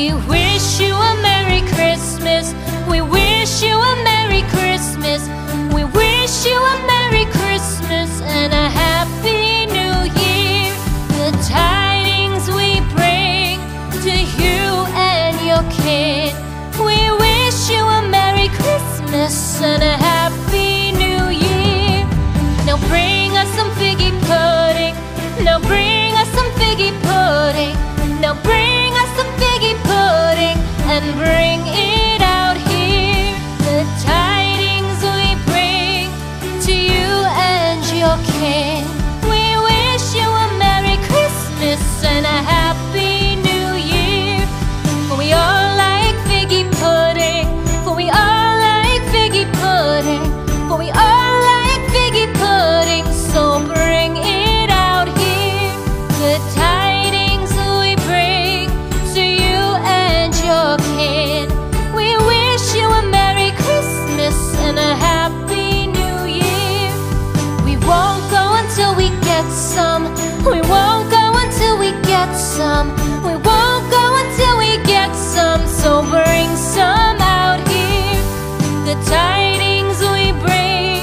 We wish you a Merry Christmas. We wish you a Merry Christmas. We wish you a Merry Christmas and a Happy New Year. The tidings we bring to you and your kid. We wish you a Merry Christmas and a Happy New Year. Now bring us some figgy pudding. Now bring us some figgy pudding. Now bring us some figgy pudding and bring it out here. The tidings we bring to you and your kin. We wish you a Merry Christmas and a Happy New Year. For we all like figgy pudding. For we all like figgy pudding. For we all like figgy pudding. So bring it out here. The tidings we bring to you and your kid. We wish you a Merry Christmas and a Happy New Year. We won't go until we get some. We won't go until we get some. We won't go until we get some. So bring some out here. The tidings we bring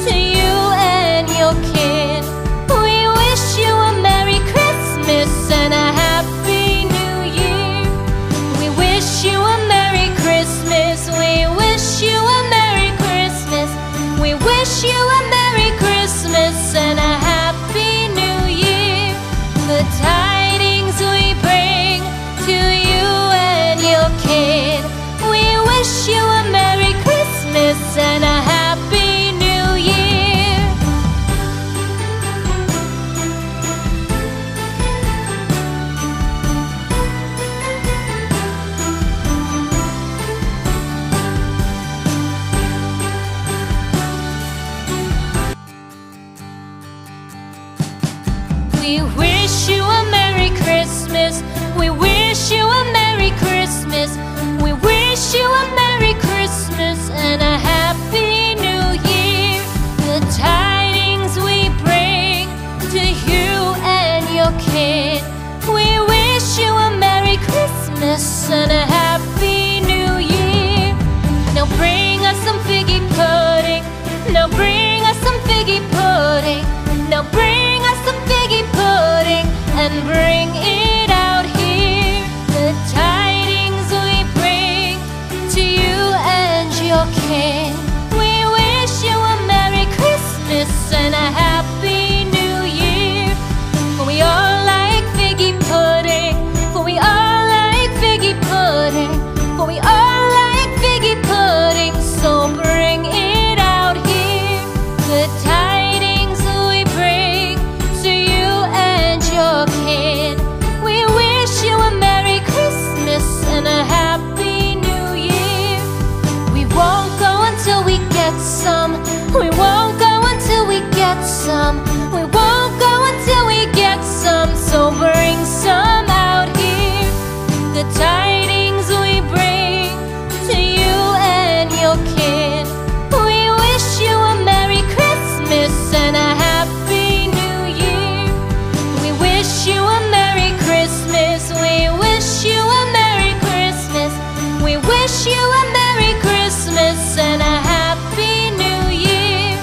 to you and your kid. We wish you a Merry Christmas and a Happy New Year. We wish you a Merry Christmas. We wish you a Merry Christmas. We wish you a Merry Christmas and a Happy New Year. The tidings we bring to you and your kid. We wish you a Merry Christmas and a Happy New Year. We wish you a Merry Christmas. We wish you a Merry Christmas. We wish you a Merry Christmas and a Happy New Year. The tidings we bring to you and your kid. We wish you a Merry Christmas and a Happy New Year. Now bring us some figgy pudding. Now bring us some figgy pudding. Now bring us some figgy pudding and bring it out here. The tidings we bring to you and your kin. We wish you a Merry Christmas and a Happy New Year. For we all like figgy pudding. For we all like figgy pudding. For we all like figgy pudding. So bring it out here. The tidings we bring to you and your kid. We wish you a Merry Christmas and a Happy New Year. We won't go until we get some. We won't go until we get some. We won't go until we get some. So bring some out here. The tidings we bring to you and your kid. We wish you a Merry Christmas and a Happy New Year. We wish you a Merry Christmas. We wish you a Merry Christmas. We wish you a Merry Christmas and a Happy New Year.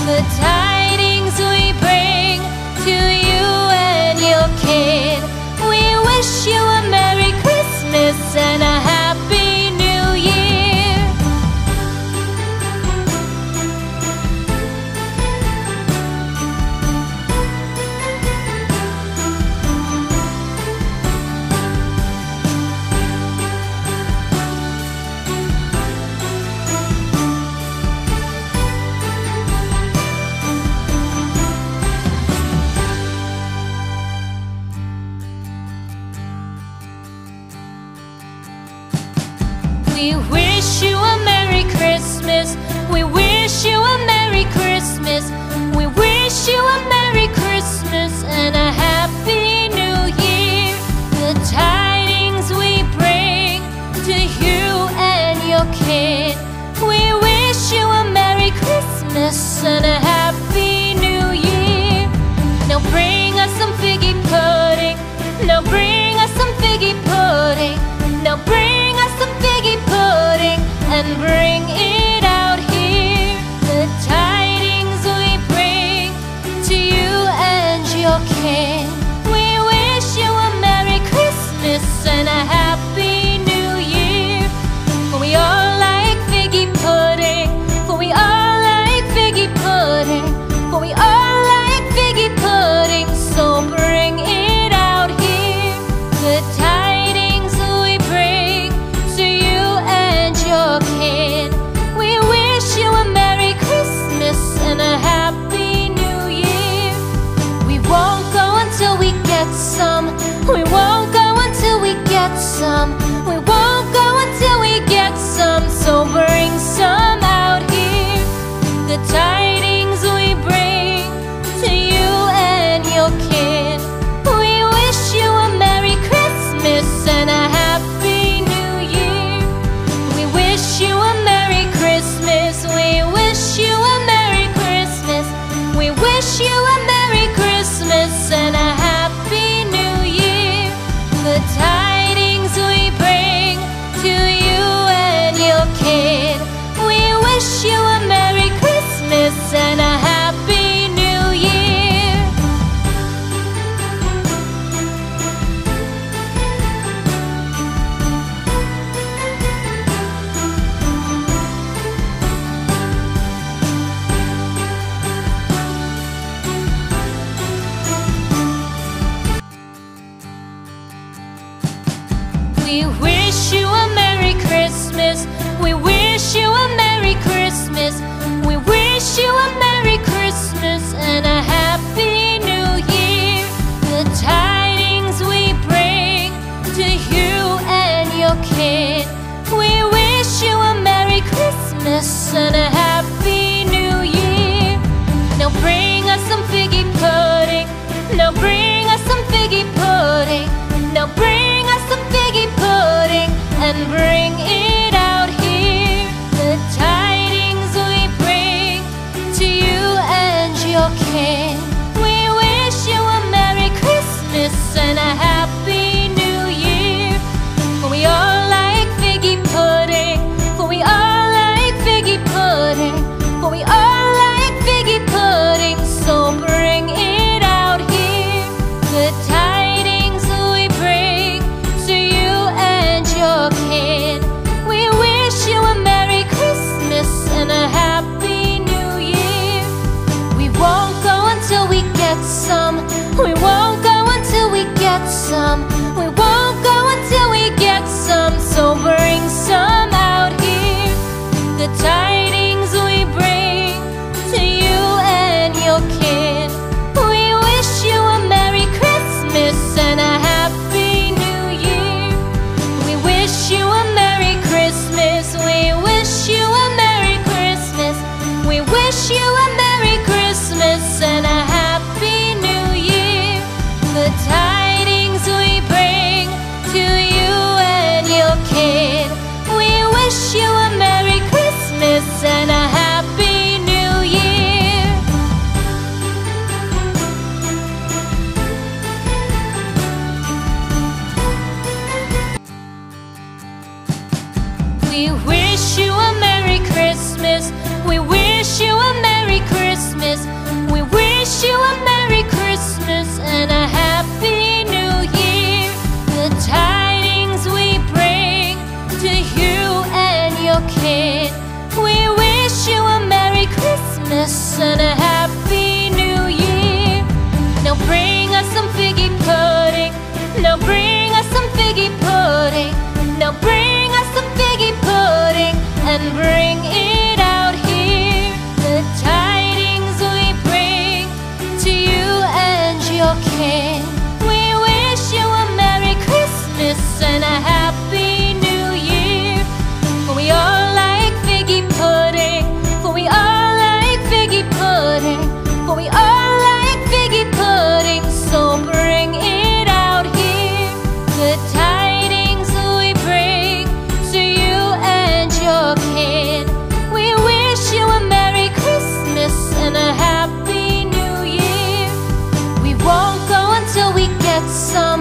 The tidings we bring to you and your kid. We wish you a Merry Christmas and a Happy New Year. We wish you a Merry Christmas. We wish you a Merry Christmas. We wish you a Merry Christmas and a Happy New Year. The tidings we bring to you and your kid. We wish you a Merry Christmas and a Happy New Year. Now bring us some figgy pudding. Now bring us some figgy pudding. Now your kin. We wish you a Merry Christmas and a Happy New Year. For we all like figgy pudding. For we all like figgy pudding. For we all like figgy pudding. So bring it out here. Good tidings we bring to you and your kin. We wish you a Merry Christmas and a Happy New Year. We won't go until we get some. We won't go until we get some. We won't go until we get some. So bring some out here. The tidings we bring to you and your kin. We wish you a Merry Christmas and a Happy New Year. We wish you a Merry Christmas. We wish you a Merry Christmas. We wish you a Merry Christmas and a Happy New Year. The tidings we bring to you and your kid. We wish you a Merry Christmas and a Happy New Year. We wish you a Merry Christmas. We wish you a Merry Christmas. We wish you a Merry Christmas and a Happy New Year. The tidings we bring to you and your kid. We wish you a Merry Christmas and a Happy New Year. Now bring us some figgy pudding. Now bring us some figgy pudding. Now bring us some figgy pudding and bring it out here. The tidings we bring to you and your kin. We wish you a Merry Christmas and a Happy New Year. For we all like figgy pudding. For we all like figgy pudding. For we all like figgy pudding. So bring it out here. The tidings we bring to you and your kin. We wish you a Merry Christmas and a Happy New Year. We won't go until we get some. We won't go until we get some. We won't go until we get some. So bring some out here. The tidings we bring to you and your kin. We wish you a Merry Christmas and a Happy New Year. We wish you a Merry Christmas. We wish you a Merry Christmas. We wish you a Merry Christmas and a Happy New Year. The tidings we bring to you and your kid. We wish you a Merry Christmas and a Happy New Year. We wish you a Merry Christmas. We wish you a Merry Christmas. We wish you a Merry Christmas and a Happy New Year. The tidings we bring to you and your kid. We wish you a Merry Christmas and a Happy New Year. Now bring us some figgy pudding. Now bring us some figgy pudding. Now bring us some figgy pudding and bring it out here. The tidings we bring to you and your kin. We wish you a Merry Christmas and a Happy New Year. For we all like figgy pudding. For we all like figgy pudding. For we all like figgy pudding. So bring it out here. The tidings we bring to you and your kin. We wish you a Merry Christmas and a Happy New Year. We won't go until we get some.